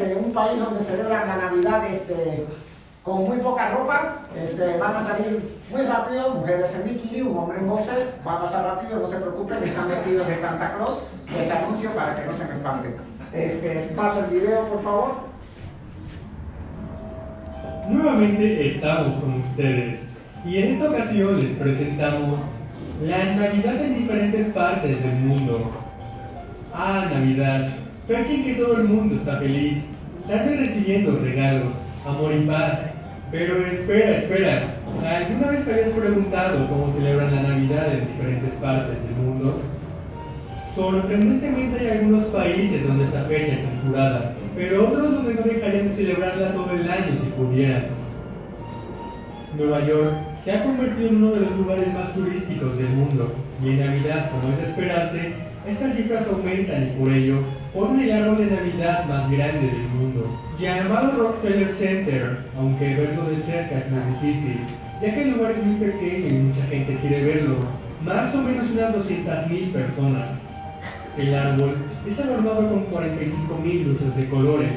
de un país donde celebran la Navidad con muy poca ropa, van a salir muy rápido, mujeres en bikini, un hombre en boxer, va a pasar rápido, no se preocupen, están vestidos de Santa Claus, les anuncio para que no se me espanten. Paso el video, por favor. Nuevamente estamos con ustedes y en esta ocasión les presentamos la Navidad en diferentes partes del mundo. Navidad, fecha en que todo el mundo está feliz, dando y recibiendo regalos, amor y paz. Pero espera, ¿alguna vez te habías preguntado cómo celebran la Navidad en diferentes partes del mundo? Sorprendentemente hay algunos países donde esta fecha es censurada, pero otros donde no dejarían de celebrarla todo el año si pudieran. Nueva York se ha convertido en uno de los lugares más turísticos del mundo, y en Navidad, como es de esperarse, estas cifras aumentan y por ello ponen el árbol de Navidad más grande del mundo, llamado Rockefeller Center, aunque verlo de cerca es muy difícil, ya que el lugar es muy pequeño y mucha gente quiere verlo, más o menos unas 200,000 personas. El árbol es adornado con 45,000 luces de colores,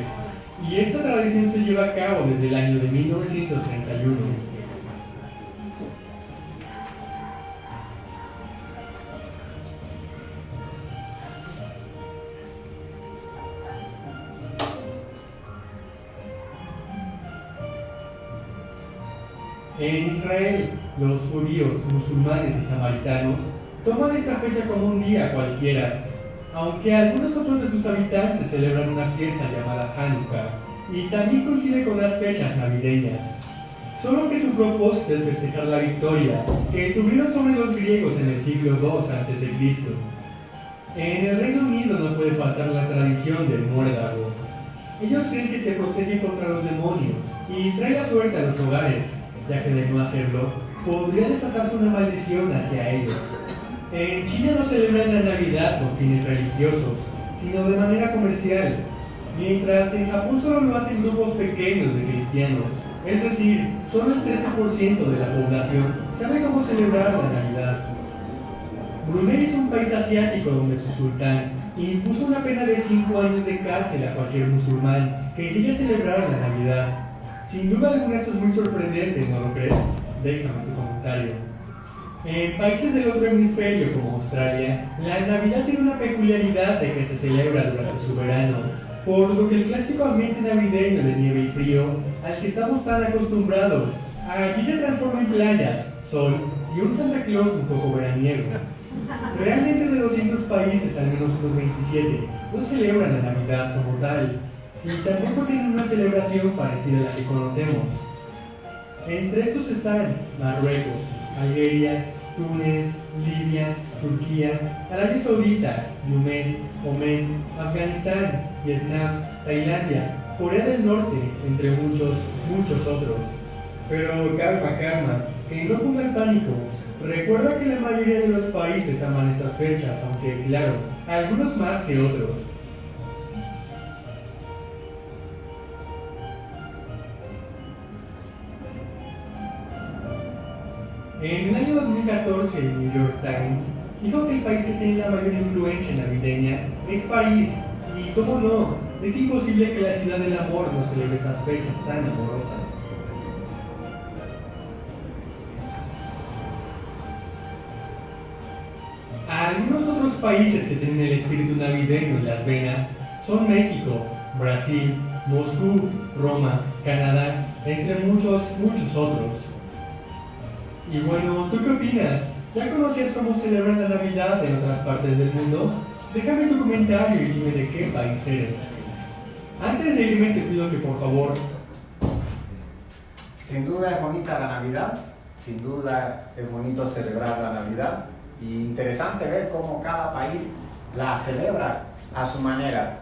y esta tradición se lleva a cabo desde el año de 1931. En Israel, los judíos, musulmanes y samaritanos toman esta fecha como un día cualquiera, aunque algunos otros de sus habitantes celebran una fiesta llamada Hanukkah, y también coincide con las fechas navideñas. Solo que su propósito es festejar la victoria que tuvieron sobre los griegos en el siglo II a.C. En el Reino Unido no puede faltar la tradición del muérdago. Ellos creen que te protege contra los demonios y trae la suerte a los hogares, ya que de no hacerlo, podría desatarse una maldición hacia ellos. En China no celebran la Navidad con fines religiosos, sino de manera comercial, mientras en Japón solo lo hacen grupos pequeños de cristianos, es decir, solo el 13% de la población sabe cómo celebrar la Navidad. Brunei es un país asiático donde su sultán impuso una pena de 5 años de cárcel a cualquier musulmán que llegue a celebrar la Navidad. Sin duda alguna esto es muy sorprendente, ¿no lo crees? Déjame tu comentario. En países del otro hemisferio como Australia, la Navidad tiene una peculiaridad de que se celebra durante su verano, por lo que el clásico ambiente navideño de nieve y frío, al que estamos tan acostumbrados, allí se transforma en playas, sol y un Santa Claus un poco veraniego. Realmente de 200 países, al menos unos 27, no celebran la Navidad como tal, y tampoco tienen una celebración parecida a la que conocemos. Entre estos están Marruecos, Algeria, Túnez, Libia, Turquía, Arabia Saudita, Yemen, Oman, Afganistán, Vietnam, Tailandia, Corea del Norte, entre muchos otros. Pero calma, que no cunda el pánico. Recuerda que la mayoría de los países aman estas fechas, aunque claro, algunos más que otros. En el año 2014, el New York Times dijo que el país que tiene la mayor influencia navideña es París, y cómo no, es imposible que la ciudad del amor no celebre esas fechas tan amorosas. Algunos otros países que tienen el espíritu navideño en las venas son México, Brasil, Moscú, Roma, Canadá, entre muchos otros. Y bueno, ¿tú qué opinas? ¿Ya conocías cómo celebran la Navidad en otras partes del mundo? Déjame tu comentario y dime de qué país eres. Antes de irme te pido que por favor... Sin duda es bonita la Navidad, sin duda es bonito celebrar la Navidad, y interesante ver cómo cada país la celebra a su manera.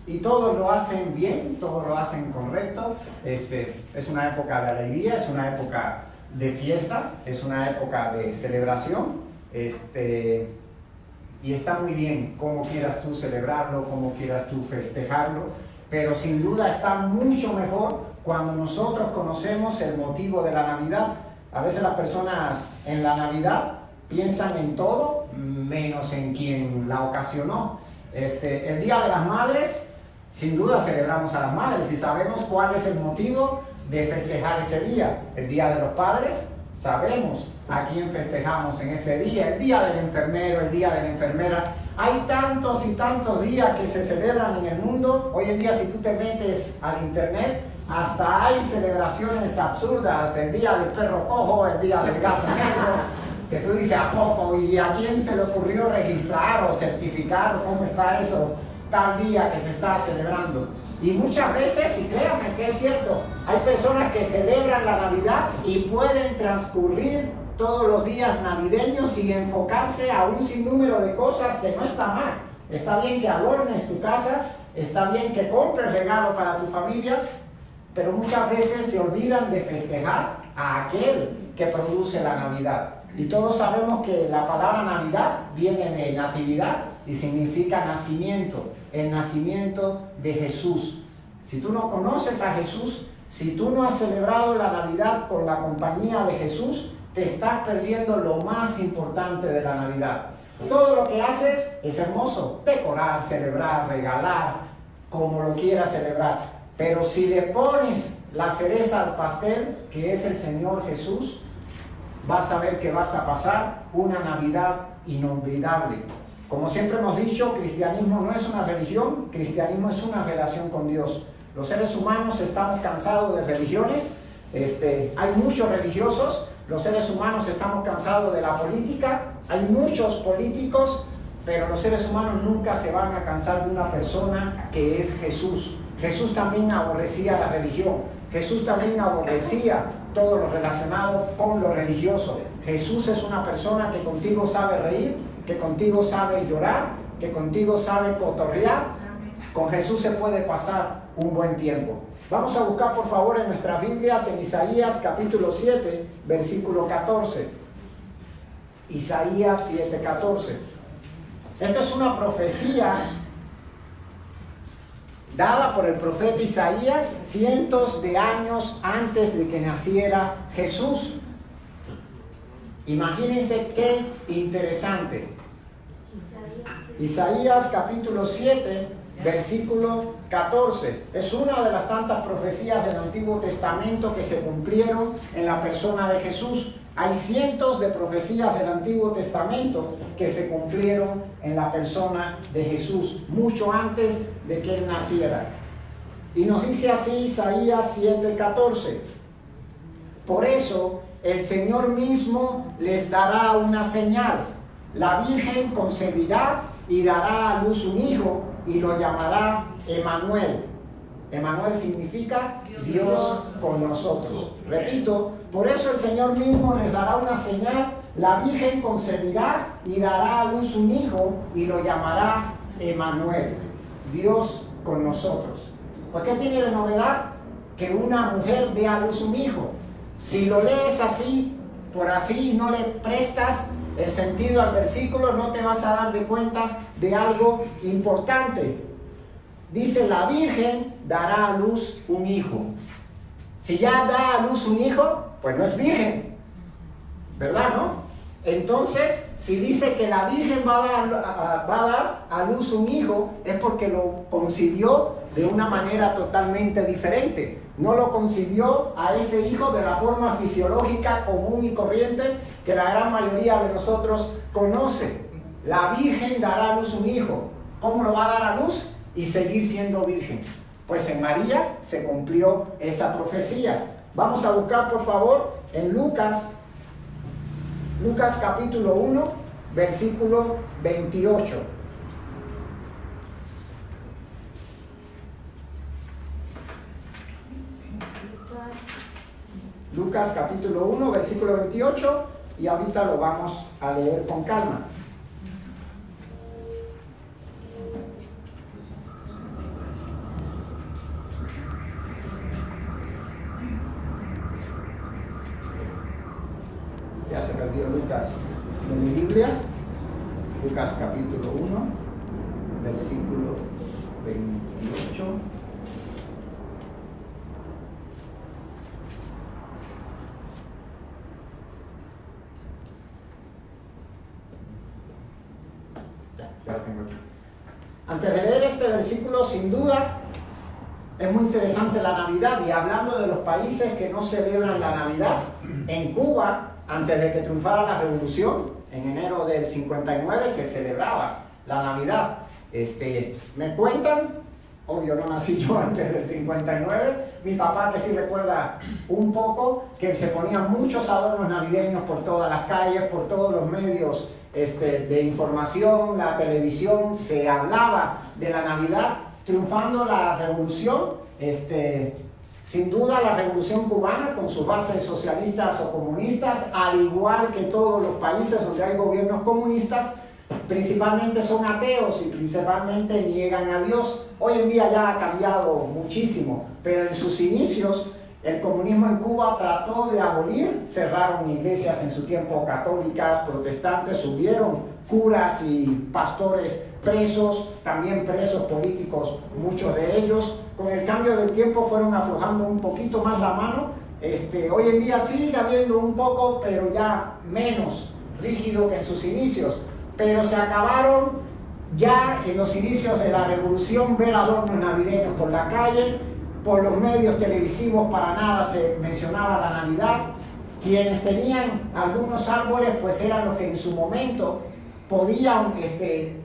Y todos lo hacen bien, todos lo hacen correcto. Es una época de alegría, es una época de fiesta, es una época de celebración. Y está muy bien como quieras tú celebrarlo, como quieras tú festejarlo, pero sin duda está mucho mejor cuando nosotros conocemos el motivo de la Navidad. A veces las personas en la Navidad piensan en todo menos en quien la ocasionó. El Día de las Madres, sin duda celebramos a las madres y sabemos cuál es el motivo de festejar ese día. El Día de los Padres, sabemos a quién festejamos en ese día. El Día del Enfermero, el Día de la Enfermera. Hay tantos y tantos días que se celebran en el mundo. Hoy en día, si tú te metes al internet, hasta hay celebraciones absurdas. El Día del Perro Cojo, el Día del Gato Negro, que tú dices, ¿a poco? ¿Y a quién se le ocurrió registrar o certificar o cómo está eso tal día que se está celebrando? Y muchas veces, y créanme que es cierto, hay personas que celebran la Navidad y pueden transcurrir todos los días navideños y enfocarse a un sinnúmero de cosas que no está mal. Está bien que adornes tu casa, está bien que compres regalo para tu familia, pero muchas veces se olvidan de festejar a aquel que produce la Navidad. Y todos sabemos que la palabra Navidad viene de natividad y significa nacimiento, el nacimiento de Jesús. Si tú no conoces a Jesús, si tú no has celebrado la Navidad con la compañía de Jesús, te estás perdiendo lo más importante de la Navidad. Todo lo que haces es hermoso, decorar, celebrar, regalar, como lo quieras celebrar. Pero si le pones la cereza al pastel, que es el Señor Jesús, vas a ver que vas a pasar una Navidad inolvidable. Como siempre hemos dicho, cristianismo no es una religión, cristianismo es una relación con Dios. Los seres humanos estamos cansados de religiones, hay muchos religiosos, los seres humanos estamos cansados de la política, hay muchos políticos, pero los seres humanos nunca se van a cansar de una persona que es Jesús. Jesús también aborrecía la religión, Jesús también aborrecía todo lo relacionado con lo religioso. Jesús es una persona que contigo sabe reír, que contigo sabe llorar, que contigo sabe cotorrear. Con Jesús se puede pasar un buen tiempo. Vamos a buscar por favor en nuestras Biblias en Isaías capítulo 7, versículo 14. Isaías 7, 14. Esto es una profecía dada por el profeta Isaías cientos de años antes de que naciera Jesús. Imagínense qué interesante. Isaías capítulo 7, versículo 14. Es una de las tantas profecías del Antiguo Testamento que se cumplieron en la persona de Jesús. Hay cientos de profecías del Antiguo Testamento que se cumplieron en la persona de Jesús, mucho antes de que Él naciera. Y nos dice así Isaías 7:14. Por eso el Señor mismo les dará una señal. La Virgen concebirá y dará a luz un hijo y lo llamará Emmanuel. Emmanuel significa Dios con nosotros. Repito, por eso el Señor mismo les dará una señal. La Virgen concebirá y dará a luz un hijo y lo llamará Emmanuel, Dios con nosotros. ¿Por qué tiene de novedad que una mujer dé a luz un hijo? Si lo lees así, por así, y no le prestas el sentido al versículo, no te vas a dar de cuenta de algo importante. Dice, la Virgen dará a luz un hijo. Si ya da a luz un hijo, pues no es virgen, ¿verdad, no? Entonces, si dice que la Virgen va a dar a luz un hijo, es porque lo concibió de una manera totalmente diferente. No lo concibió a ese hijo de la forma fisiológica común y corriente que la gran mayoría de nosotros conoce. La Virgen dará a luz un hijo. ¿Cómo lo va a dar a luz? Y seguir siendo virgen. Pues en María se cumplió esa profecía. Vamos a buscar por favor en Lucas capítulo 1, versículo 28. Lucas capítulo 1, versículo 28, y ahorita lo vamos a leer con calma. Ya se perdió Lucas de mi Biblia. Lucas capítulo 1, versículo 28. Ya lo tengo aquí. amigos, sin duda es muy interesante la Navidad. Y hablando de los países que no celebran la Navidad, en Cuba, antes de que triunfara la revolución, en enero del 59 se celebraba la Navidad. Me cuentan, obvio no nací yo antes del 59, mi papá que sí recuerda un poco, que se ponían muchos adornos navideños por todas las calles, por todos los medios de información, la televisión, se hablaba de la Navidad, triunfando la revolución, sin duda la revolución cubana con sus bases socialistas o comunistas, al igual que todos los países donde hay gobiernos comunistas, principalmente son ateos y principalmente niegan a Dios. Hoy en día ya ha cambiado muchísimo, pero en sus inicios el comunismo en Cuba trató de abolir, cerraron iglesias en su tiempo católicas, protestantes, hubieron curas y pastores presos, también presos políticos, muchos de ellos. Con el cambio del tiempo fueron aflojando un poquito más la mano. Hoy en día sigue habiendo un poco, pero ya menos rígido que en sus inicios. Pero se acabaron ya en los inicios de la revolución ver adornos navideños por la calle, por los medios televisivos para nada se mencionaba la Navidad. Quienes tenían algunos árboles pues eran los que en su momento podían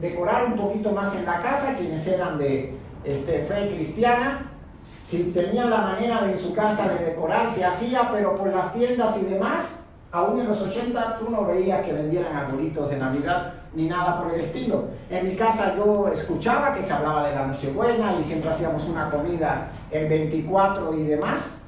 decorar un poquito más en la casa, quienes eran de fe cristiana. Si tenían la manera de en su casa de decorar, se hacía, pero por las tiendas y demás, aún en los 80 tú no veías que vendieran arbolitos de Navidad ni nada por el estilo. En mi casa yo escuchaba que se hablaba de la Nochebuena y siempre hacíamos una comida el 24 y demás,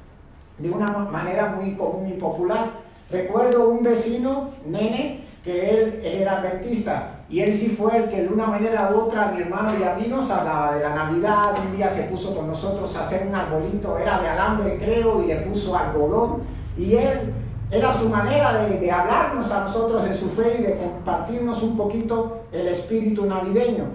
de una manera muy común y popular. Recuerdo un vecino, nene, que él era adventista y él sí fue el que de una manera u otra a mi hermano y a mí nos hablaba de la Navidad. Un día se puso con nosotros a hacer un arbolito, era de alambre creo, y le puso algodón, y él era su manera de hablarnos a nosotros de su fe y de compartirnos un poquito el espíritu navideño.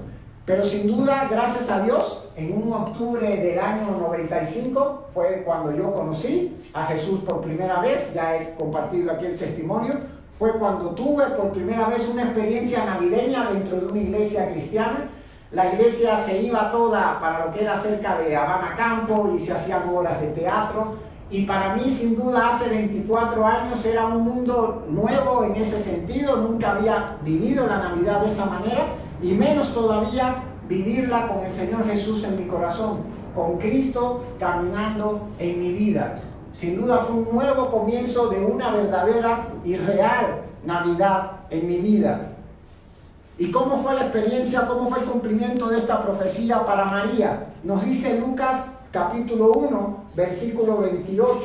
Pero sin duda, gracias a Dios, en un octubre del año 95 fue cuando yo conocí a Jesús por primera vez. Ya he compartido aquí el testimonio. Fue cuando tuve por primera vez una experiencia navideña dentro de una iglesia cristiana. La iglesia se iba toda para lo que era cerca de Habana Campo y se hacían obras de teatro. Y para mí, sin duda, hace 24 años era un mundo nuevo en ese sentido. Nunca había vivido la Navidad de esa manera, y menos todavía vivirla con el Señor Jesús en mi corazón, con Cristo caminando en mi vida. Sin duda fue un nuevo comienzo de una verdadera y real Navidad en mi vida. ¿Y cómo fue la experiencia? ¿Cómo fue el cumplimiento de esta profecía para María? Nos dice Lucas capítulo 1, versículo 28.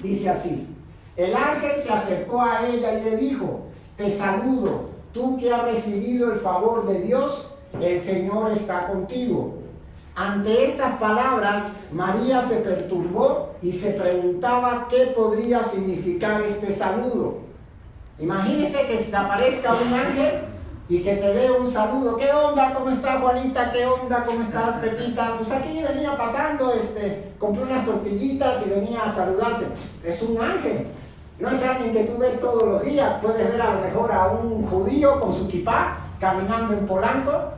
Dice así: el ángel se acercó a ella y le dijo: te saludo, tú que has recibido el favor de Dios, el Señor está contigo. Ante estas palabras, María se perturbó y se preguntaba qué podría significar este saludo. Imagínese que te aparezca un ángel y que te dé un saludo. ¿Qué onda? ¿Cómo estás, Juanita? ¿Qué onda? ¿Cómo estás, Pepita? Pues aquí venía pasando, compré unas tortillitas y venía a saludarte. Es un ángel. No es alguien que tú ves todos los días. Puedes ver a lo mejor a un judío con su kipá caminando en Polanco.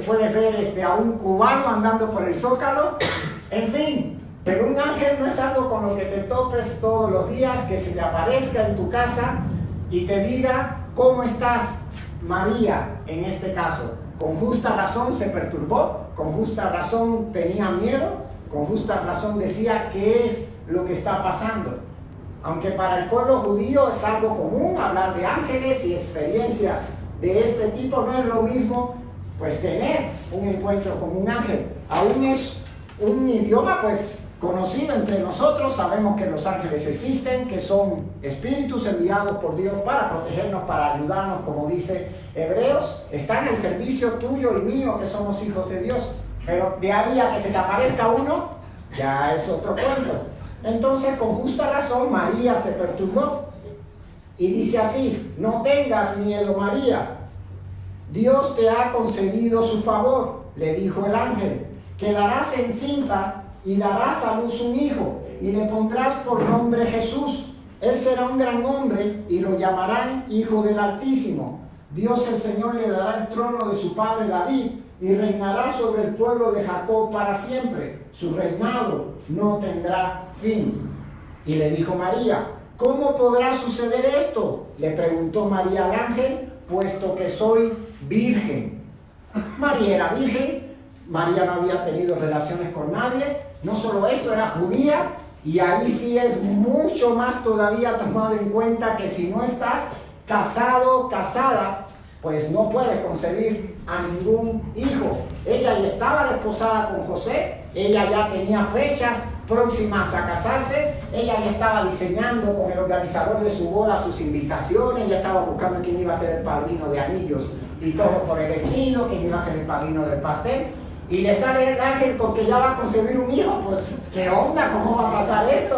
Puedes ver a un cubano andando por el Zócalo. En fin, pero un ángel no es algo con lo que te topes todos los días, que se te aparezca en tu casa y te diga cómo estás. María, en este caso, con justa razón se perturbó, con justa razón tenía miedo, con justa razón decía: ¿qué es lo que está pasando? Aunque para el pueblo judío es algo común hablar de ángeles y experiencias de este tipo, no es lo mismo pues tener un encuentro con un ángel. Aún es un idioma pues conocido entre nosotros. Sabemos que los ángeles existen, que son espíritus enviados por Dios para protegernos, para ayudarnos, como dice Hebreos. Están al servicio tuyo y mío, que somos hijos de Dios. Pero de ahí a que se te aparezca uno, ya es otro cuento. Entonces, con justa razón, María se perturbó y dice así: no tengas miedo, María, Dios te ha concedido su favor. Le dijo el ángel: quedarás encinta y darás a luz un hijo, y le pondrás por nombre Jesús. Él será un gran hombre y lo llamarán Hijo del Altísimo. Dios el Señor le dará el trono de su padre David, y reinará sobre el pueblo de Jacob para siempre. Su reinado no tendrá fin. Y le dijo María: ¿cómo podrá suceder esto?, le preguntó María al ángel, puesto que soy virgen. María era virgen, María no había tenido relaciones con nadie, no solo esto, era judía, y ahí sí es mucho más todavía tomado en cuenta que si no estás casado, casada, pues no puedes concebir a ningún hijo. Ella ya estaba desposada con José, ella ya tenía fechas próximas a casarse, ella ya estaba diseñando con el organizador de su boda sus invitaciones, ella estaba buscando quién iba a ser el padrino de anillos y todo por el estilo, quién iba a ser el padrino del pastel. Y le sale el ángel con que ya va a concebir un hijo. Pues, ¿qué onda? ¿Cómo va a pasar esto?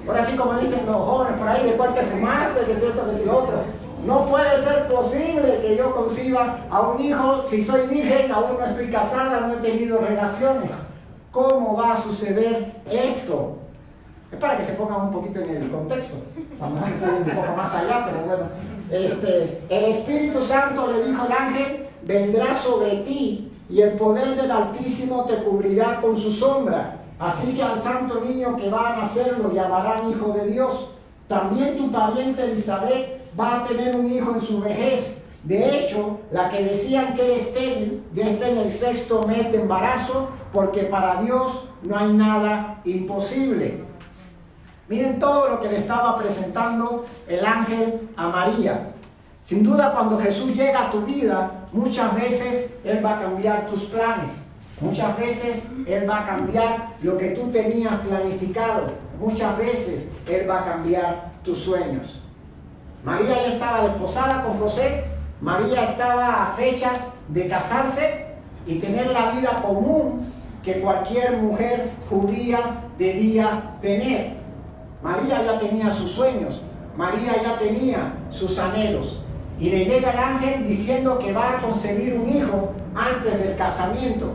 Ahora sí, como dicen los jóvenes por ahí, ¿de cuál te fumaste? ¿Qué es esto? ¿Qué es lo otro? No puede ser posible que yo conciba a un hijo si soy virgen, aún no estoy casada, no he tenido relaciones. ¿Cómo va a suceder esto? Es para que se pongan un poquito en el contexto. Vamos a ir un poco más allá, pero bueno. El Espíritu Santo, le dijo el ángel, vendrá sobre ti, y el poder del Altísimo te cubrirá con su sombra. Así que al santo niño que va a nacer lo llamarán Hijo de Dios. También tu pariente Elizabeth va a tener un hijo en su vejez. De hecho, la que decían que era estéril ya está en el 6º mes de embarazo, porque para Dios no hay nada imposible. Miren todo lo que le estaba presentando el ángel a María. Sin duda, cuando Jesús llega a tu vida, muchas veces Él va a cambiar tus planes. Muchas veces Él va a cambiar lo que tú tenías planificado. Muchas veces Él va a cambiar tus sueños. María ya estaba desposada con José. María estaba a fechas de casarse y tener la vida común que cualquier mujer judía debía tener. María ya tenía sus sueños. María ya tenía sus anhelos. Y le llega el ángel diciendo que va a concebir un hijo antes del casamiento.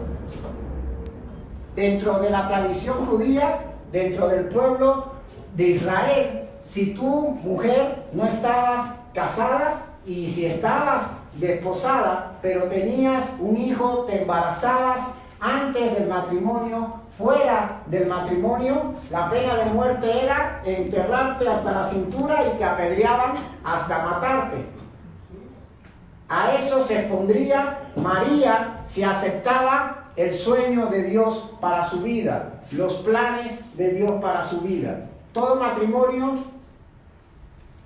Dentro de la tradición judía, dentro del pueblo de Israel, si tú, mujer, no estabas casada y si estabas desposada, pero tenías un hijo, te embarazabas antes del matrimonio, fuera del matrimonio, la pena de muerte era enterrarte hasta la cintura y te apedreaban hasta matarte. A eso se expondría María si aceptaba el sueño de Dios para su vida, los planes de Dios para su vida. Todo matrimonio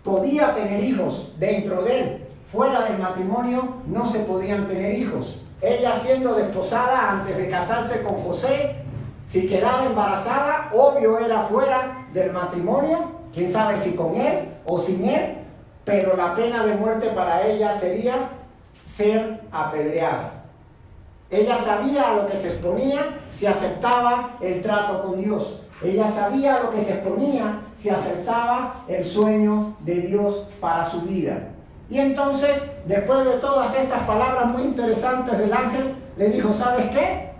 podía tener hijos dentro de él. Fuera del matrimonio no se podían tener hijos. Ella, siendo desposada antes de casarse con José, si quedaba embarazada, obvio era fuera del matrimonio, quién sabe si con él o sin él, pero la pena de muerte para ella sería ser apedreada. Ella sabía a lo que se exponía si aceptaba el trato con Dios. Ella sabía a lo que se exponía si aceptaba el sueño de Dios para su vida. Y entonces, después de todas estas palabras muy interesantes del ángel, le dijo: ¿sabes qué?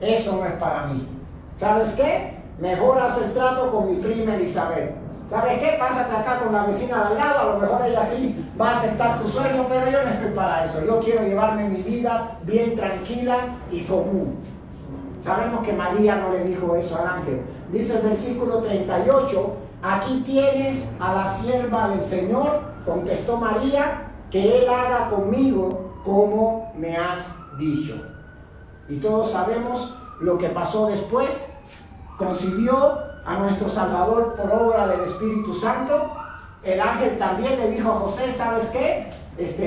Eso no es para mí. ¿Sabes qué? Mejor haz el trato con mi prima Elizabeth. ¿Sabes qué? Pásate acá con la vecina de al lado, a lo mejor ella sí va a aceptar tu sueño, pero yo no estoy para eso. Yo quiero llevarme mi vida bien tranquila y común. Sabemos que María no le dijo eso al ángel. Dice el versículo 38, aquí tienes a la sierva del Señor, contestó María, que Él haga conmigo como me has dicho. Y todos sabemos lo que pasó después. Concibió a nuestro Salvador por obra del Espíritu Santo. El ángel también le dijo a José: ¿sabes qué?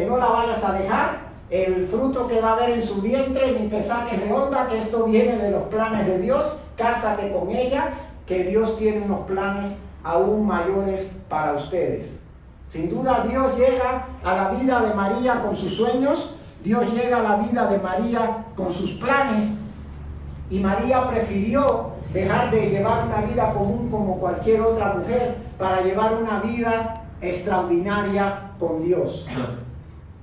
No la vayas a dejar. El fruto que va a haber en su vientre, ni te saques de onda, que esto viene de los planes de Dios. Cásate con ella, que Dios tiene unos planes aún mayores para ustedes. Sin duda, Dios llega a la vida de María con sus sueños. Dios llega a la vida de María con sus planes. Y María prefirió dejar de llevar una vida común como cualquier otra mujer para llevar una vida extraordinaria con Dios.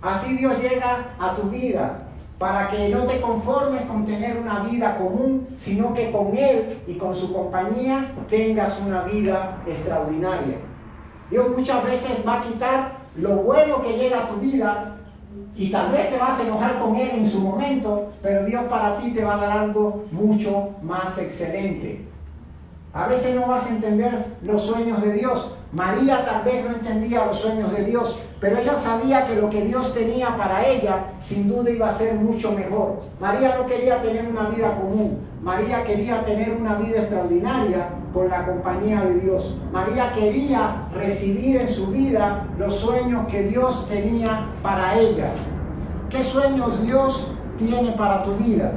Así Dios llega a tu vida, para que no te conformes con tener una vida común, sino que con Él y con su compañía tengas una vida extraordinaria. Dios muchas veces va a quitar lo bueno que llega a tu vida Y tal vez te vas a enojar con él en su momento, pero Dios para ti te va a dar algo mucho más excelente. A veces no vas a entender los sueños de Dios. María tal vez no entendía los sueños de Dios, pero ella sabía que lo que Dios tenía para ella, sin duda iba a ser mucho mejor. María no quería tener una vida común. María quería tener una vida extraordinaria con la compañía de Dios. María quería recibir en su vida los sueños que Dios tenía para ella. ¿Qué sueños Dios tiene para tu vida?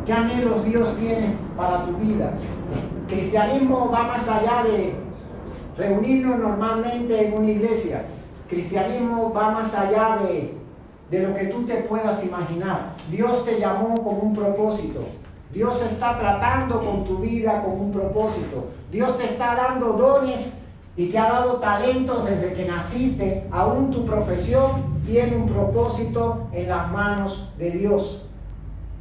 ¿Qué anhelos Dios tiene para tu vida? Cristianismo va más allá de reunirnos normalmente en una iglesia. Cristianismo va más allá de lo que tú te puedas imaginar. Dios te llamó con un propósito. Dios está tratando con tu vida con un propósito. Dios te está dando dones y te ha dado talentos desde que naciste. Aún tu profesión tiene un propósito en las manos de Dios.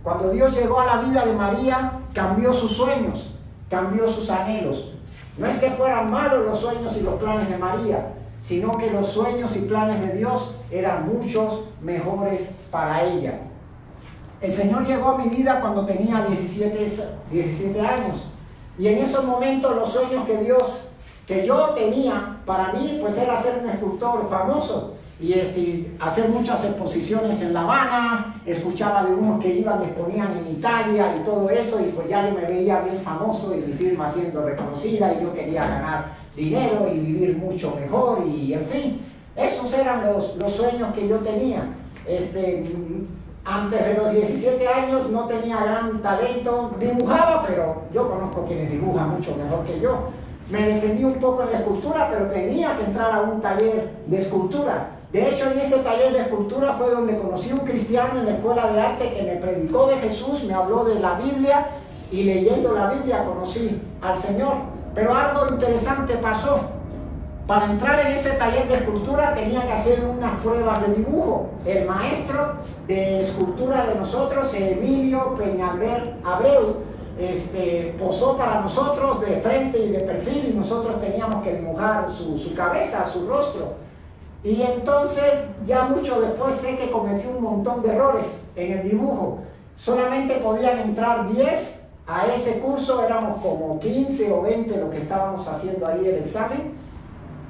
Cuando Dios llegó a la vida de María, cambió sus sueños, cambió sus anhelos. No es que fueran malos los sueños y los planes de María, sino que los sueños y planes de Dios eran muchos mejores para ella. El Señor llegó a mi vida cuando tenía 17 años. Y en esos momentos los sueños que yo tenía para mí, pues era ser un escultor famoso. Y hacer muchas exposiciones en La Habana. Escuchaba de unos que iban y exponían en Italia y todo eso, y pues ya yo me veía bien famoso y mi firma siendo reconocida, y yo quería ganar dinero y vivir mucho mejor, y en fin, esos eran los sueños que yo tenía. Antes de los 17 años no tenía gran talento, dibujaba, pero yo conozco quienes dibujan mucho mejor que yo. Me defendí un poco en la escultura, pero tenía que entrar a un taller de escultura. De hecho, en ese taller de escultura fue donde conocí a un cristiano en la escuela de arte que me predicó de Jesús, me habló de la Biblia, y leyendo la Biblia conocí al Señor. Pero algo interesante pasó. Para entrar en ese taller de escultura tenía que hacer unas pruebas de dibujo. El maestro de escultura de nosotros, Emilio Peñalver Abreu, posó para nosotros de frente y de perfil, y nosotros teníamos que dibujar su cabeza, su rostro. Y entonces, ya mucho después, sé que cometí un montón de errores en el dibujo. Solamente podían entrar 10 a ese curso, éramos como 15 o 20 los que estábamos haciendo ahí el examen.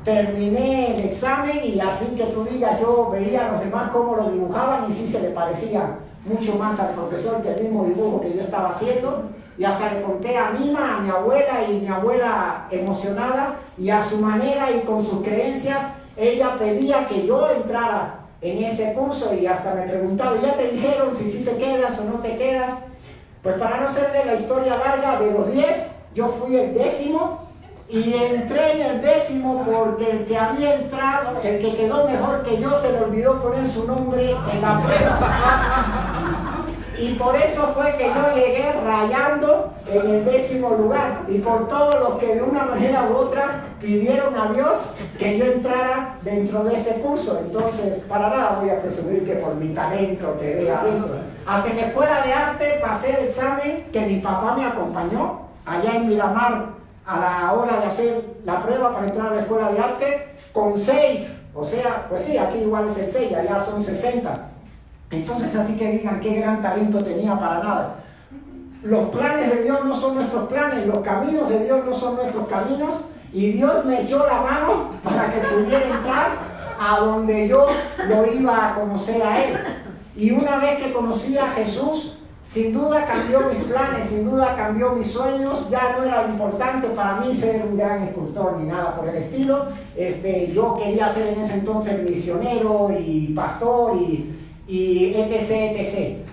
Terminé el examen y así que tú digas, yo veía a los demás cómo lo dibujaban y sí se le parecía mucho más al profesor que el mismo dibujo que yo estaba haciendo. Y hasta le conté a Mima, a mi abuela, y mi abuela emocionada, y a su manera y con sus creencias, ella pedía que yo entrara en ese curso, y hasta me preguntaba, ¿ya te dijeron si sí te quedas o no te quedas? Pues para no hacerle la historia larga, de los 10, yo fui el 10º, y entré en el 10º porque el que había entrado, el que quedó mejor que yo, se le olvidó poner su nombre en la prueba. Y por eso fue que yo llegué rayando en el 10º lugar. Y por todos los que de una manera u otra pidieron a Dios que yo entrara dentro de ese curso. Entonces, para nada voy a presumir que por mi talento quedé adentro. Hasta en la escuela de arte pasé el examen, que mi papá me acompañó allá en Miramar a la hora de hacer la prueba para entrar a la escuela de arte, con 6. O sea, pues sí, aquí igual es el 6, allá son 60. Entonces, así que digan qué gran talento tenía, para nada. Los planes de Dios no son nuestros planes, los caminos de Dios no son nuestros caminos, y Dios me echó la mano para que pudiera entrar a donde yo lo iba a conocer a Él. Y una vez que conocí a Jesús, sin duda cambió mis planes, sin duda cambió mis sueños. Ya no era importante para mí ser un gran escultor ni nada por el estilo. Yo quería ser en ese entonces misionero y pastor y etc.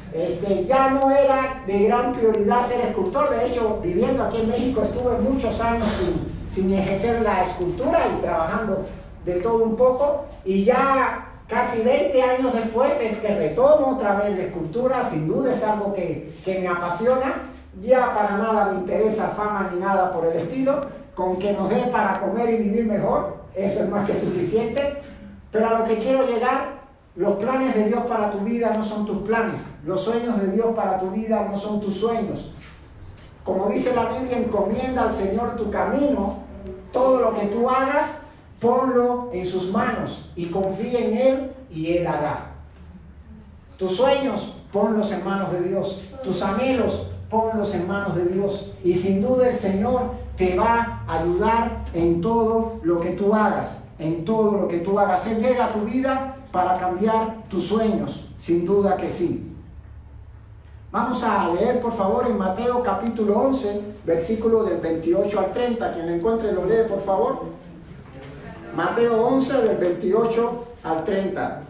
Ya no era de gran prioridad ser escultor. De hecho, viviendo aquí en México estuve muchos años sin ejercer la escultura y trabajando de todo un poco, y ya casi 20 años después es que retomo otra vez la escultura. Sin duda es algo que me apasiona. Ya para nada me interesa fama ni nada por el estilo, con que nos dé para comer y vivir mejor, eso es más que suficiente. Pero a lo que quiero llegar, los planes de Dios para tu vida no son tus planes. Los sueños de Dios para tu vida no son tus sueños. Como dice la Biblia, encomienda al Señor tu camino. Todo lo que tú hagas, ponlo en sus manos y confía en Él, y Él hará. Tus sueños, ponlos en manos de Dios. Tus anhelos, ponlos en manos de Dios. Y sin duda el Señor te va a ayudar en todo lo que tú hagas. En todo lo que tú hagas. Él llega a tu vida para cambiar tus sueños. Sin duda que sí. Vamos a leer por favor en Mateo capítulo 11, versículo del 28 al 30. Quien lo encuentre lo lee por favor. Mateo 11 del 28 al 30.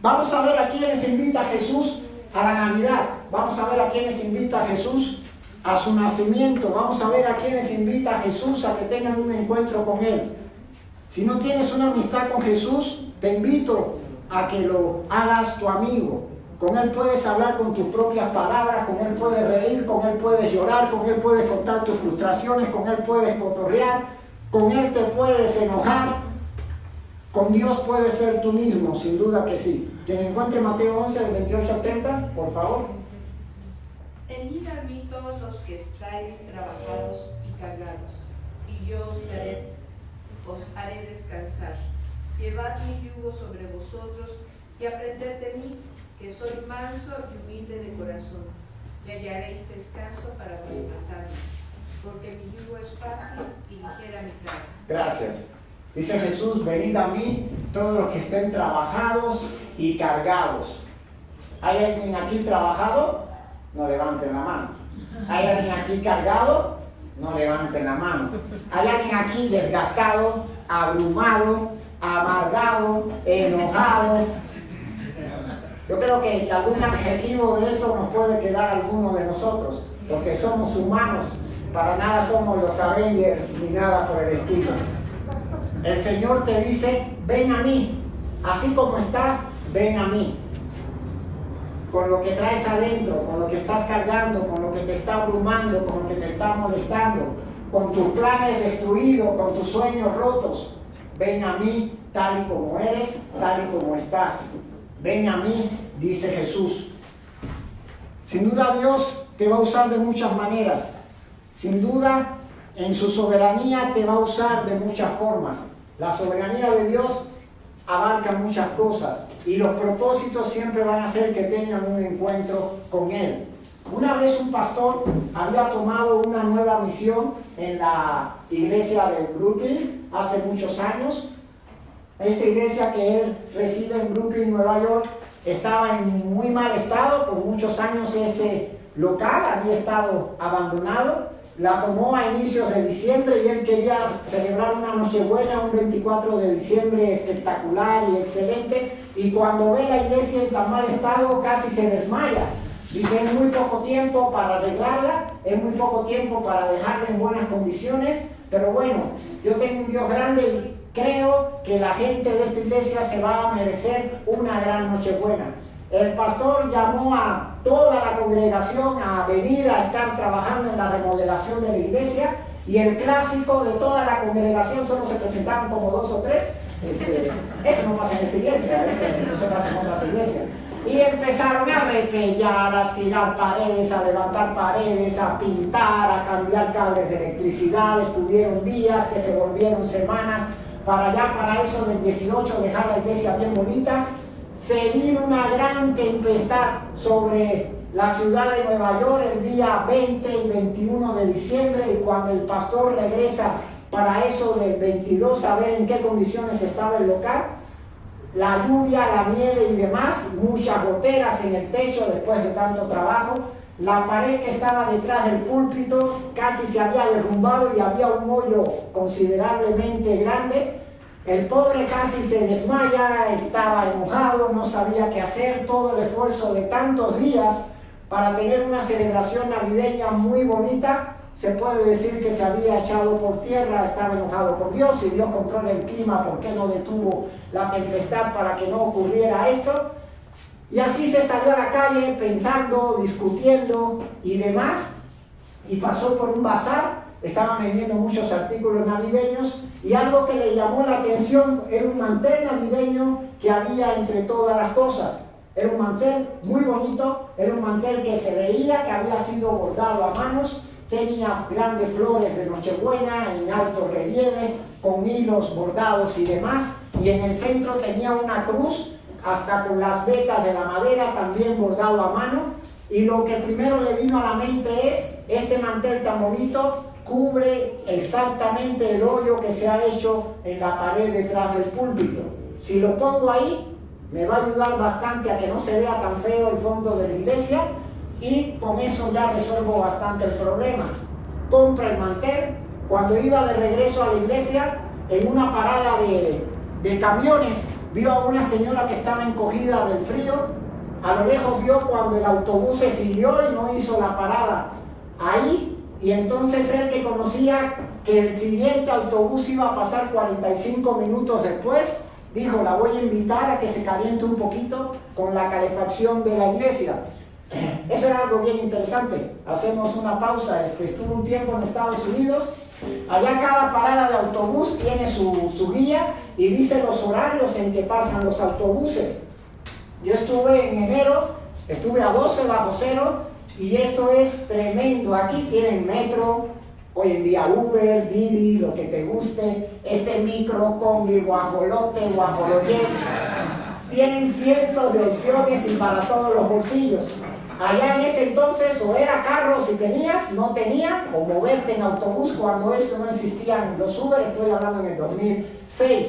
Vamos a ver a quiénes invita Jesús a la Navidad. Vamos a ver a quiénes invita Jesús a su nacimiento. Vamos a ver a quiénes invita Jesús a que tengan un encuentro con Él. Si no tienes una amistad con Jesús, te invito a que lo hagas tu amigo. Con Él puedes hablar con tus propias palabras, con Él puedes reír, con Él puedes llorar, con Él puedes contar tus frustraciones, con Él puedes cotorrear, con Él te puedes enojar. Con Dios puedes ser tú mismo, sin duda que sí. Quien encuentre Mateo 11, del 28 al 30, por favor. Venid a mí todos los que estáis trabajados y cargados, y yo os haré descansar. Llevad mi yugo sobre vosotros y aprended de mí, que soy manso y humilde de corazón, y hallaréis descanso para vuestras almas, porque mi yugo es fácil y ligera mi carga. Gracias. Dice Jesús, venid a mí todos los que estén trabajados y cargados. ¿Hay alguien aquí trabajado? No levanten la mano. ¿Hay alguien aquí cargado? No levanten la mano. ¿Hay alguien aquí desgastado, abrumado, amargado, enojado? Yo creo que algún adjetivo de eso nos puede quedar a alguno de nosotros, porque somos humanos, para nada somos los Avengers ni nada por el estilo. El Señor te dice, ven a mí, así como estás, ven a mí. Con lo que traes adentro, con lo que estás cargando, con lo que te está abrumando, con lo que te está molestando, con tus planes destruidos, con tus sueños rotos, ven a mí tal y como eres, tal y como estás. Ven a mí, dice Jesús. Sin duda Dios te va a usar de muchas maneras. Sin duda, en su soberanía te va a usar de muchas formas. La soberanía de Dios abarca muchas cosas y los propósitos siempre van a hacer que tengan un encuentro con Él. Una vez un pastor había tomado una nueva misión en la iglesia de Brooklyn hace muchos años. Esta iglesia que él reside en Brooklyn, Nueva York, estaba en muy mal estado. Por muchos años ese local había estado abandonado. La tomó a inicios de diciembre y él quería celebrar una Nochebuena, un 24 de diciembre espectacular y excelente. Y cuando ve la iglesia en tan mal estado, casi se desmaya. Dice, es muy poco tiempo para arreglarla, es muy poco tiempo para dejarla en buenas condiciones. Pero bueno, yo tengo un Dios grande y creo que la gente de esta iglesia se va a merecer una gran Nochebuena. El pastor llamó a toda la congregación a venir a estar trabajando en la remodelación de la iglesia, y el clásico de toda la congregación solo se presentaron como 2 o 3. Eso no pasa en esta iglesia, eso se pasa en otras iglesias. Y empezaron a repellar, a tirar paredes, a levantar paredes, a pintar, a cambiar cables de electricidad. Estuvieron días que se volvieron semanas para eso del 18 dejar la iglesia bien bonita. Se vino una gran tempestad sobre la ciudad de Nueva York el día 20 y 21 de diciembre, y cuando el pastor regresa para eso del 22 a ver en qué condiciones estaba el local, la lluvia, la nieve y demás, muchas goteras en el techo después de tanto trabajo. La pared que estaba detrás del púlpito casi se había derrumbado y había un hoyo considerablemente grande. El pobre casi se desmaya, estaba enojado, no sabía qué hacer. Todo el esfuerzo de tantos días para tener una celebración navideña muy bonita, se puede decir que se había echado por tierra. Estaba enojado con Dios, y Dios controla el clima, ¿por qué no detuvo la tempestad para que no ocurriera esto? Y así se salió a la calle pensando, discutiendo y demás, y pasó por un bazar. Estaban vendiendo muchos artículos navideños, y algo que le llamó la atención era un mantel navideño que había entre todas las cosas. Era un mantel muy bonito, era un mantel que se veía que había sido bordado a manos, tenía grandes flores de Nochebuena en alto relieve, con hilos bordados y demás, y en el centro tenía una cruz, hasta con las vetas de la madera, también bordado a mano. Y lo que primero le vino a la mente es, este mantel tan bonito cubre exactamente el hoyo que se ha hecho en la pared detrás del púlpito. Si lo pongo ahí, me va a ayudar bastante a que no se vea tan feo el fondo de la iglesia, y con eso ya resuelvo bastante el problema. Compra el mantel. Cuando iba de regreso a la iglesia, en una parada de camiones, vio a una señora que estaba encogida del frío. A lo lejos vio cuando el autobús se siguió y no hizo la parada ahí, y entonces él, que conocía que el siguiente autobús iba a pasar 45 minutos después, dijo, la voy a invitar a que se caliente un poquito con la calefacción de la iglesia. Eso era algo bien interesante. Hacemos una pausa. Estuve un tiempo en Estados Unidos. Allá cada parada de autobús tiene su guía y dice los horarios en que pasan los autobuses. Yo estuve en enero, estuve a 12 bajo cero, y eso es tremendo. Aquí tienen metro, hoy en día Uber, Didi, lo que te guste, micro, combi, guajolote, guajoloyets. Tienen cientos de opciones y para todos los bolsillos. Allá en ese entonces o era carro si tenías, no tenía, o moverte en autobús cuando eso no existían los Uber. Estoy hablando en el 2006.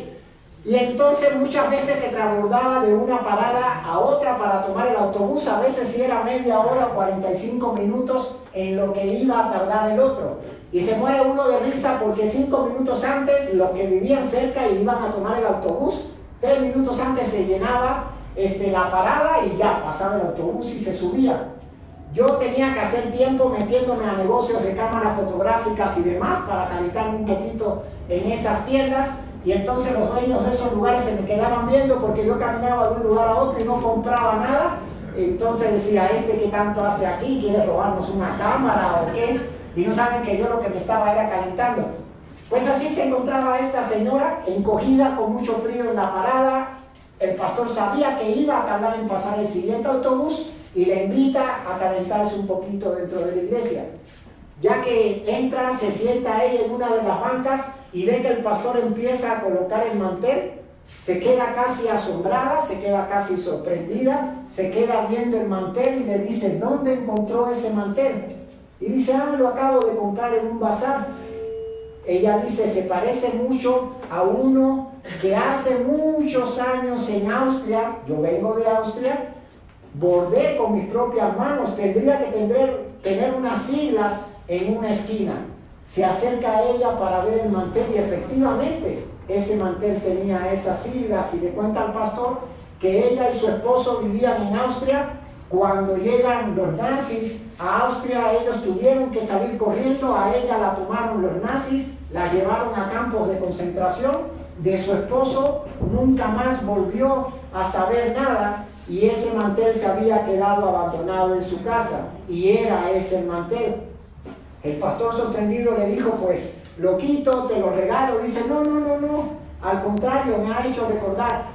Y entonces muchas veces que transbordaba de una parada a otra para tomar el autobús, a veces si era media hora o 45 minutos en lo que iba a tardar el otro. Y se muere uno de risa porque 5 minutos antes los que vivían cerca y iban a tomar el autobús, 3 minutos antes se llenaba la parada y ya pasaba el autobús y se subía. Yo tenía que hacer tiempo metiéndome a negocios de cámaras fotográficas y demás para calentarme un poquito en esas tiendas, y entonces los dueños de esos lugares se me quedaban viendo porque yo caminaba de un lugar a otro y no compraba nada. Entonces decía, ¿qué tanto hace aquí? ¿Quiere robarnos una cámara o qué? Y no saben que yo lo que me estaba era calentando. Pues así se encontraba esta señora, encogida, con mucho frío en la parada. El pastor sabía que iba a tardar en pasar el siguiente autobús y le invita a calentarse un poquito dentro de la iglesia. Ya que entra, se sienta ella en una de las bancas y ve que el pastor empieza a colocar el mantel. Se queda casi asombrada, se queda casi sorprendida, se queda viendo el mantel y le dice, ¿dónde encontró ese mantel? Y dice, lo acabo de comprar en un bazar. Ella dice, se parece mucho a uno que hace muchos años en Austria, yo vengo de Austria, bordé con mis propias manos, tendría que tener unas siglas en una esquina. Se acerca a ella para ver el mantel y efectivamente ese mantel tenía esas siglas, y le cuenta al pastor que ella y su esposo vivían en Austria. Cuando llegan los nazis a Austria, ellos tuvieron que salir corriendo, a ella la tomaron los nazis, la llevaron a campos de concentración. De su esposo nunca más volvió a saber nada, y ese mantel se había quedado abandonado en su casa, y era ese el mantel. El pastor, sorprendido, le dijo, pues lo quito, te lo regalo. Dice, no, al contrario, me ha hecho recordar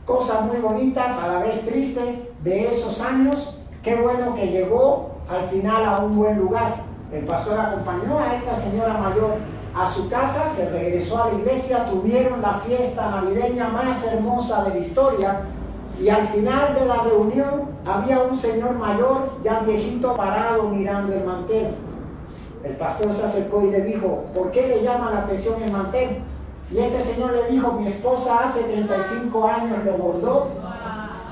cosas muy bonitas, a la vez tristes, de esos años. Qué bueno que llegó al final a un buen lugar. El pastor acompañó a esta señora mayor a su casa, se regresó a la iglesia, tuvieron la fiesta navideña más hermosa de la historia, y al final de la reunión había un señor mayor, ya viejito, parado mirando el mantel. El pastor se acercó y le dijo, ¿por qué le llama la atención el mantel? Y este señor le dijo, mi esposa hace 35 años lo bordó,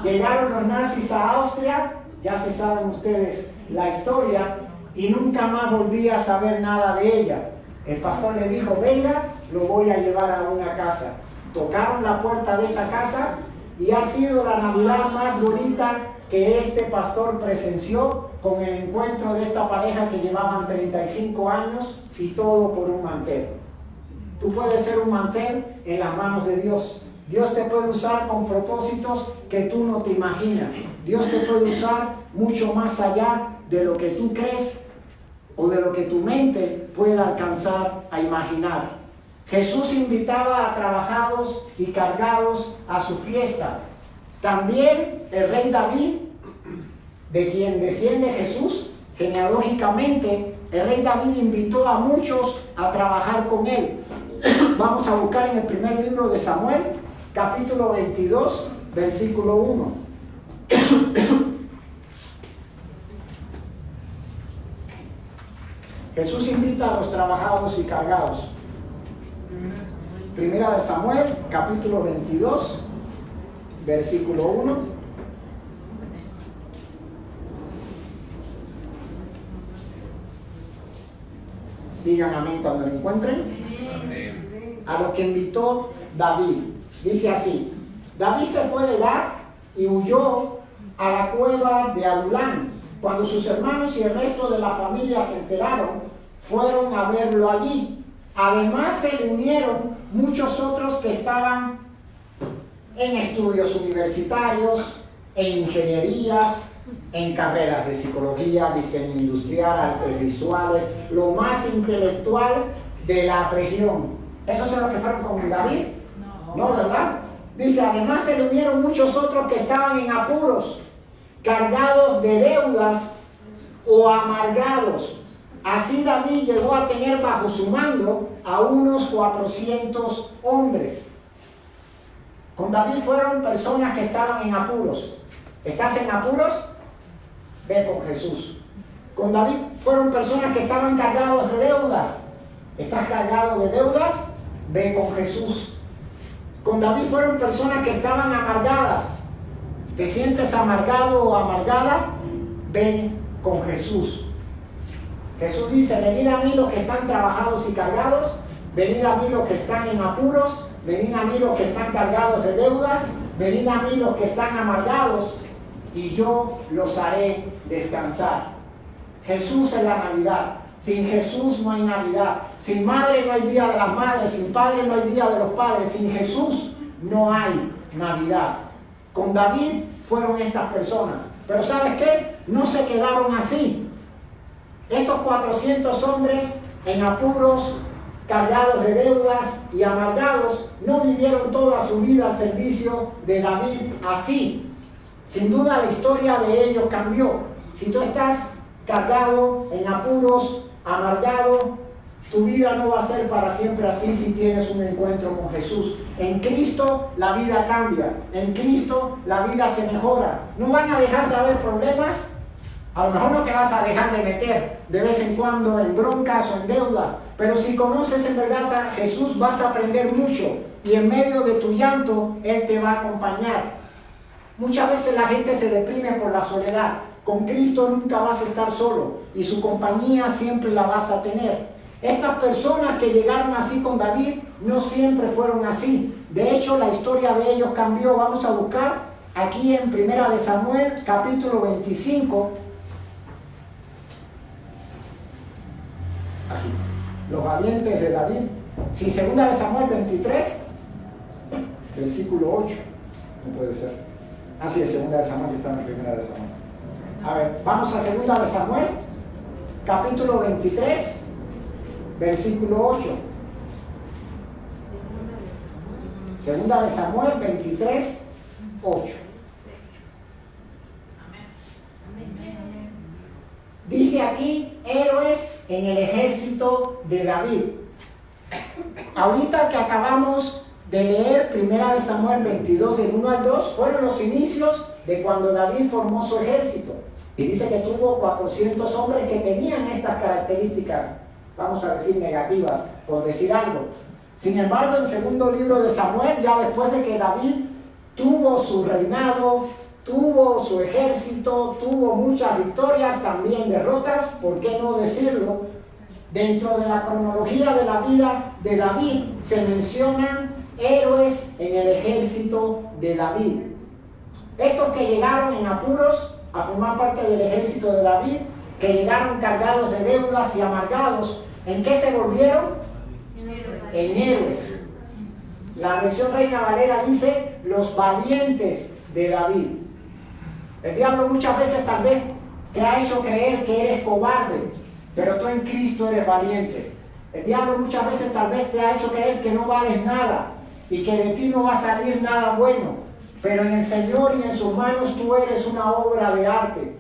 llegaron los nazis a Austria, ya se saben ustedes la historia, y nunca más volví a saber nada de ella. El pastor le dijo, venga, lo voy a llevar a una casa. Tocaron la puerta de esa casa y ha sido la Navidad más bonita que este pastor presenció, con el encuentro de esta pareja que llevaban 35 años, y todo por un mantel. Tú puedes ser un mantel en las manos de Dios. Dios te puede usar con propósitos que tú no te imaginas. Dios te puede usar mucho más allá de lo que tú crees o de lo que tu mente pueda alcanzar a imaginar. Jesús invitaba a trabajados y cargados a su fiesta. También el rey David, de quien desciende Jesús, genealógicamente, el rey David invitó a muchos a trabajar con él. Vamos a buscar en el primer libro de Samuel, capítulo 22, versículo 1. Jesús invita a los trabajados y cargados. Primera de Samuel, capítulo 22, versículo 1. Digan amén cuando lo encuentren. A lo que invitó David. Dice así: David se fue de Gad y huyó a la cueva de Adulán. Cuando sus hermanos y el resto de la familia se enteraron, fueron a verlo allí. Además se le unieron muchos otros que estaban en estudios universitarios, en ingenierías, en carreras de psicología, diseño industrial, artes visuales, lo más intelectual de la región. ¿Esos son los que fueron con David? No, ¿verdad? Dice, además se le unieron muchos otros que estaban en apuros, cargados de deudas o amargados. Así David llegó a tener bajo su mando a unos 400 hombres. Con David fueron personas que estaban en apuros. ¿Estás en apuros? Ve con Jesús. Con David fueron personas que estaban cargados de deudas. ¿Estás cargado de deudas? Ve con Jesús. Con David fueron personas que estaban amargadas. ¿Te sientes amargado o amargada? Ven con Jesús. Jesús dice, venid a mí los que están trabajados y cargados, venid a mí los que están en apuros, venid a mí los que están cargados de deudas, venid a mí los que están amargados, y yo los haré descansar. Jesús es la Navidad. Sin Jesús no hay Navidad. Sin madre no hay Día de las Madres. Sin padre no hay Día de los Padres. Sin Jesús no hay Navidad. Con David fueron estas personas. Pero ¿sabes qué? No se quedaron así. Estos 400 hombres en apuros, cargados de deudas y amargados, no vivieron toda su vida al servicio de David así. Sin duda la historia de ellos cambió. Si tú estás cargado, en apuros, amargado, tu vida no va a ser para siempre así si tienes un encuentro con Jesús. En Cristo la vida cambia. En Cristo la vida se mejora. No van a dejar de haber problemas. A lo mejor no te vas a dejar de meter de vez en cuando en broncas o en deudas, pero si conoces en verdad a Jesús vas a aprender mucho y en medio de tu llanto Él te va a acompañar. Muchas veces la gente se deprime por la soledad. Con Cristo nunca vas a estar solo y su compañía siempre la vas a tener. Estas personas que llegaron así con David no siempre fueron así. De hecho, la historia de ellos cambió. Vamos a buscar aquí en Primera de Samuel, capítulo 25. Aquí, los valientes de David. Sí, Segunda de Samuel 23, versículo 8. No puede ser. Así es, Segunda de Samuel, está en Primera de Samuel. A ver, vamos a Segunda de Samuel, capítulo 23, versículo 8. Segunda de Samuel 23, 8. Dice aquí, héroes en el ejército de David. Ahorita que acabamos de leer Primera de Samuel 22, del 1 al 2, fueron los inicios de cuando David formó su ejército. Y dice que tuvo 400 hombres que tenían estas características, vamos a decir negativas, por decir algo. Sin embargo, en el segundo libro de Samuel, ya después de que David tuvo su reinado, tuvo su ejército, tuvo muchas victorias, también derrotas, ¿por qué no decirlo? Dentro de la cronología de la vida de David se mencionan héroes en el ejército de David. Estos que llegaron en apuros a formar parte del ejército de David, que llegaron cargados de deudas y amargados, ¿en qué se volvieron? En héroes. La versión Reina Valera dice los valientes de David. El diablo muchas veces tal vez te ha hecho creer que eres cobarde, pero tú en Cristo eres valiente. El diablo muchas veces tal vez te ha hecho creer que no vales nada y que de ti no va a salir nada bueno, pero en el Señor y en sus manos tú eres una obra de arte.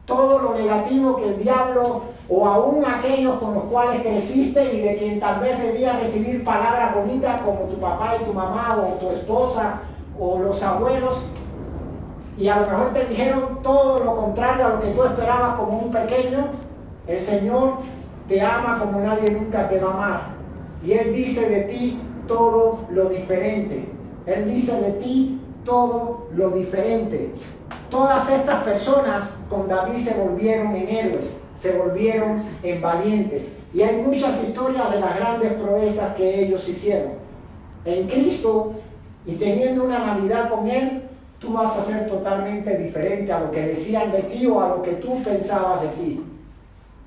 todo lo negativo que el diablo o aún aquellos con los cuales creciste y de quien tal vez debías recibir palabras bonitas como tu papá y tu mamá o tu esposa o los abuelos, y a lo mejor te dijeron todo lo contrario a lo que tú esperabas como un pequeño. El Señor te ama como nadie nunca te va a amar, y Él dice de ti todo lo diferente. Él dice de ti todo lo diferente. Todas estas personas con David se volvieron en héroes, se volvieron en valientes. Y hay muchas historias de las grandes proezas que ellos hicieron. En Cristo, y teniendo una Navidad con Él, tú vas a ser totalmente diferente a lo que decían de ti o a lo que tú pensabas de ti.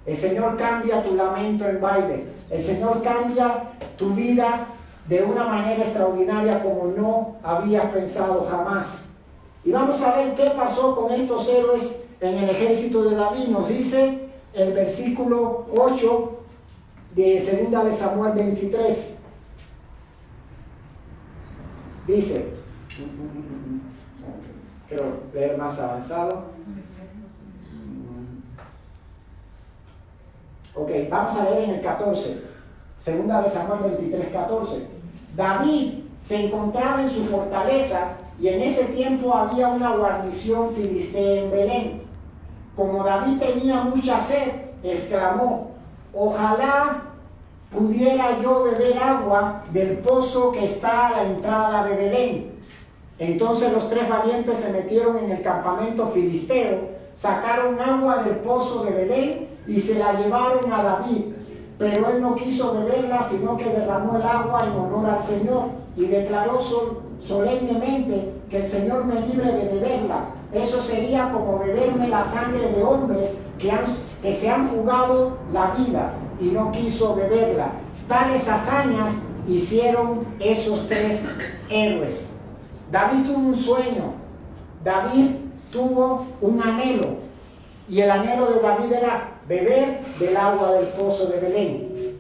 El Señor cambia tu lamento en baile. El Señor cambia tu vida de una manera extraordinaria como no habías pensado jamás. Y vamos a ver qué pasó con estos héroes en el ejército de David. Nos dice el versículo 8 de 2 de Samuel 23. Dice, quiero leer más avanzado. Ok, vamos a leer en el 14. 2 de Samuel 23, 14. David se encontraba en su fortaleza y en ese tiempo había una guarnición filistea en Belén. Como David tenía mucha sed, exclamó: ojalá pudiera yo beber agua del pozo que está a la entrada de Belén. Entonces los 3 valientes se metieron en el campamento filisteo, sacaron agua del pozo de Belén y se la llevaron a David. Pero él no quiso beberla, sino que derramó el agua en honor al Señor y declaró solemnemente: que el Señor me libre de beberla. Eso sería como beberme la sangre de hombres que se han jugado la vida, y no quiso beberla. Tales hazañas hicieron esos 3 héroes. David tuvo un sueño, David tuvo un anhelo, y el anhelo de David era beber del agua del pozo de Belén.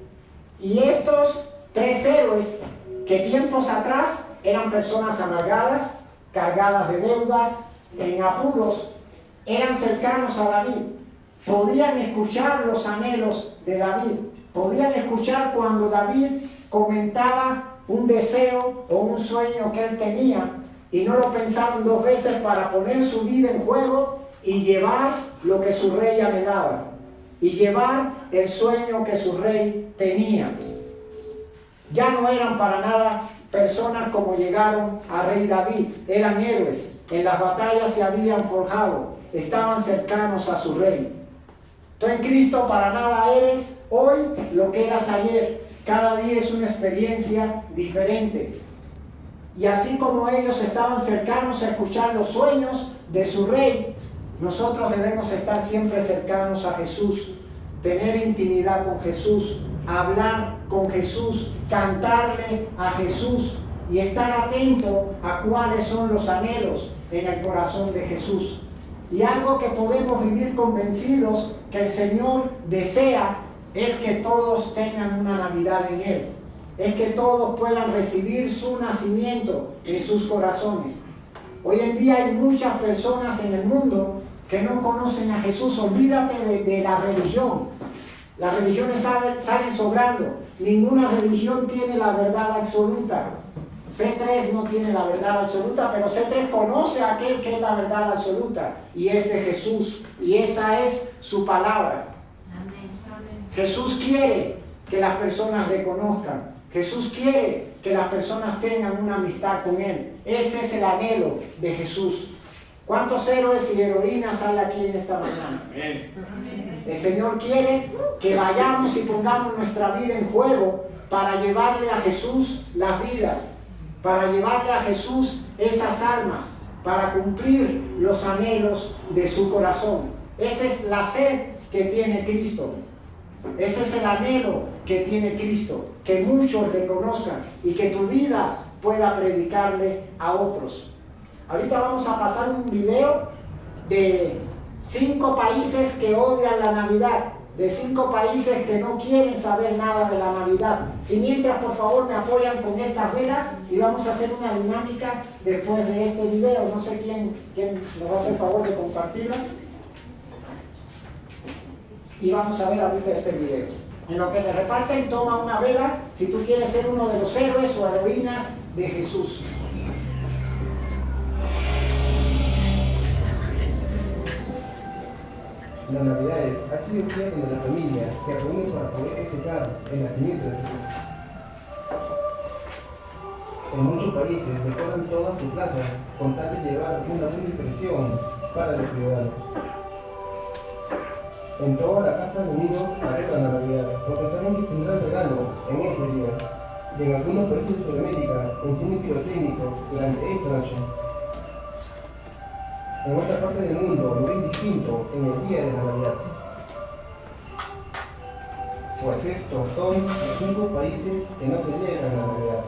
Y estos 3 héroes, que tiempos atrás eran personas amargadas, cargadas de deudas, en apuros, eran cercanos a David, podían escuchar los anhelos de David, podían escuchar cuando David comentaba un deseo o un sueño que él tenía, y no lo pensaron 2 veces para poner su vida en juego y llevar lo que su rey anhelaba, y llevar el sueño que su rey tenía. Ya no eran para nada personas como llegaron a rey David, eran héroes, en las batallas se habían forjado, estaban cercanos a su rey. Tú en Cristo para nada eres hoy lo que eras ayer. Cada día es una experiencia diferente. Y así como ellos estaban cercanos a escuchar los sueños de su rey, nosotros debemos estar siempre cercanos a Jesús, tener intimidad con Jesús, hablar con Jesús, cantarle a Jesús y estar atento a cuáles son los anhelos en el corazón de Jesús. Y algo que podemos vivir convencidos que el Señor desea es que todos tengan una Navidad en Él, es que todos puedan recibir su nacimiento en sus corazones. Hoy en día hay muchas personas en el mundo que no conocen a Jesús. Olvídate de la religión. Las religiones salen sobrando. Ninguna religión tiene la verdad absoluta. C3 no tiene la verdad absoluta, pero C3 conoce a aquel que es la verdad absoluta, y ese es Jesús, y esa es su palabra. Amén. Jesús quiere que las personas le conozcan. Jesús quiere que las personas tengan una amistad con Él. Ese es el anhelo de Jesús. ¿Cuántos héroes y heroínas hay aquí en esta mañana? Amén. El Señor quiere que vayamos y pongamos nuestra vida en juego para llevarle a Jesús las vidas, para llevarle a Jesús esas almas, para cumplir los anhelos de su corazón. Esa es la sed que tiene Cristo. Ese es el anhelo que tiene Cristo, que muchos le conozcan y que tu vida pueda predicarle a otros. Ahorita vamos a pasar un video de 5 países que odian la Navidad, de 5 países que no quieren saber nada de la Navidad. Si mientras, por favor, me apoyan con estas velas y vamos a hacer una dinámica después de este video. No sé quién nos va a hacer el favor de compartirla. y vamos a ver ahorita este video. En lo que le reparten, toma una vela si tú quieres ser uno de los héroes o heroínas de Jesús. Las Navidades ha sido un día donde la familia se reúne para poder festejar el nacimiento de Jesús. En muchos países decoran todas sus casas con tal de llevar una buena impresión para los ciudadanos. En toda la casa los niños alegran la Navidad porque saben que tendrán regalos en ese día. Y en algunos países de Sudamérica encienden pirotécnicos durante esta noche. En otra parte del mundo lo ven distinto en el día de la Navidad. Pues estos son los 5 países que no celebran la Navidad.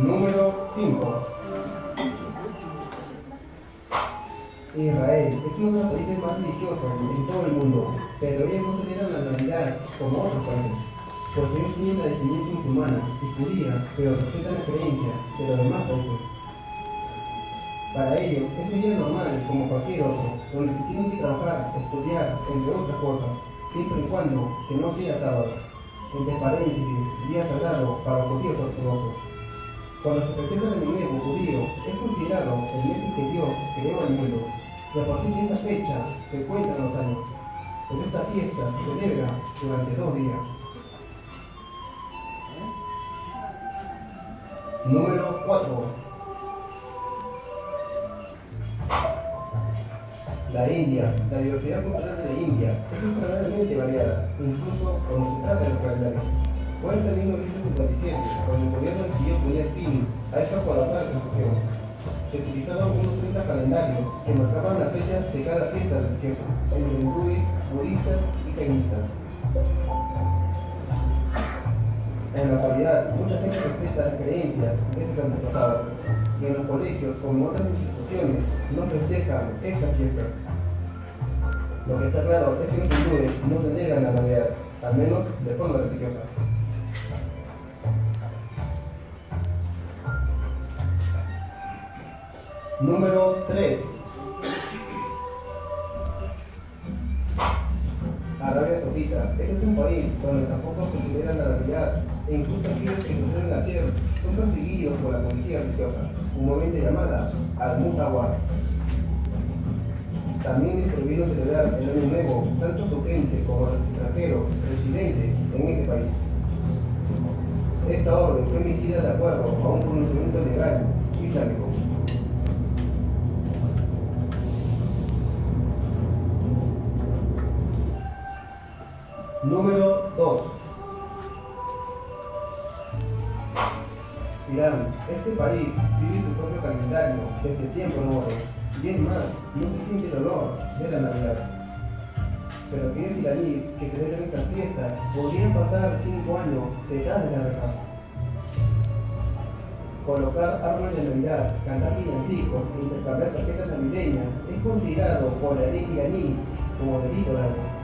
Número 5. Israel es uno de los países más religiosos en todo el mundo, pero ellos no celebran la Navidad como otros países, pues ellos tienen la descendencia musulmana y judía, pero respetan las creencias de los demás países. Para ellos es un día normal como cualquier otro, donde se tienen que trabajar, estudiar, entre otras cosas, siempre y cuando que no sea sábado. Entre paréntesis, día sagrado para los judíos ortodoxos. Cuando se festeja el Año Nuevo judío, es considerado el mes en que Dios creó el mundo, y a partir de esa fecha se cuentan los años. Pues esta fiesta se celebra durante 2 días. Número 4. La India. La diversidad cultural de la India es extremadamente variada, incluso cuando se trata de los calendarios. Fue hasta 1957 cuando el gobierno decidió poner fin a esta colosal confusión. Se utilizaron unos 30 calendarios que marcaban las fechas de cada fiesta religiosa, entre hindúes, budistas y jainistas. En la actualidad, mucha gente respeta las creencias de sus antepasados, y en los colegios, como otras instituciones, no festejan estas fiestas. Lo que está claro es que los hindúes no celebran la Navidad, al menos de forma religiosa. Número 3. Arabia Saudita. Este es un país donde tampoco se celebra la Navidad, e incluso aquellos que se suelen hacer son perseguidos por la policía religiosa, comúnmente llamada Al-Mutawar. También es prohibido celebrar el Año Nuevo tanto su gente como los extranjeros residentes en ese país. Esta orden fue emitida de acuerdo a un pronunciamiento legal islámico. Número 2. Irán. Este país tiene su propio calendario desde tiempo remoto, y es más, no se siente el olor de la Navidad. Pero aquellos iraníes que celebran estas fiestas podrían pasar 5 años detrás de la reja. Colocar árboles de Navidad, cantar villancicos e intercambiar tarjetas navideñas es considerado por la ley iraní como delito grave.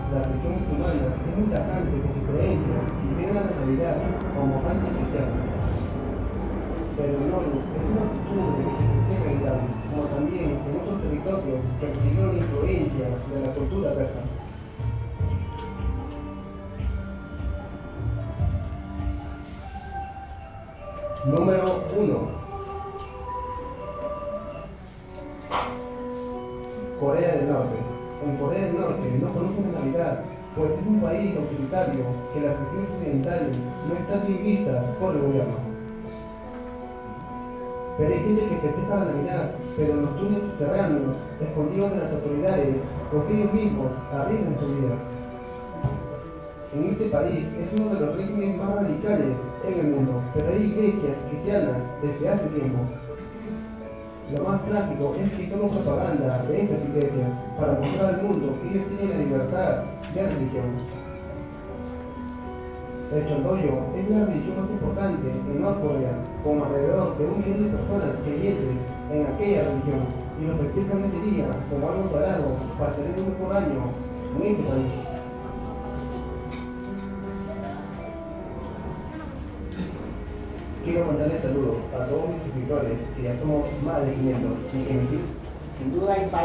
La religión musulmana es muy tajante con sus creencias y ven a la Navidad como anticristiana. Pero el Norus es una costumbre que se festeja en Irán, como también en otros territorios que recibieron la influencia de la cultura persa. Número 1. Corea del Norte. En Corea del Norte no conocen la Navidad, pues es un país autoritario que las religiones occidentales no están bien vistas por el gobierno. Pero hay gente que festeja la Navidad, pero en los túneles subterráneos, escondidos de las autoridades, pues ellos mismos arriesgan sus vidas. En este país es uno de los regímenes más radicales en el mundo, pero hay iglesias cristianas desde hace tiempo. Lo más trágico es que hicieron propaganda de estas iglesias para mostrar al mundo que ellos tienen la libertad de religión. El Chondoyo es la religión más importante en Norcorea, con alrededor de 1 millón de personas creyentes en aquella religión, y lo festejan ese día como algo sagrado para tener un mejor año en ese país. Quiero mandarles saludos a todos mis suscriptores, que ya somos más de 500, y que me Sin duda hay países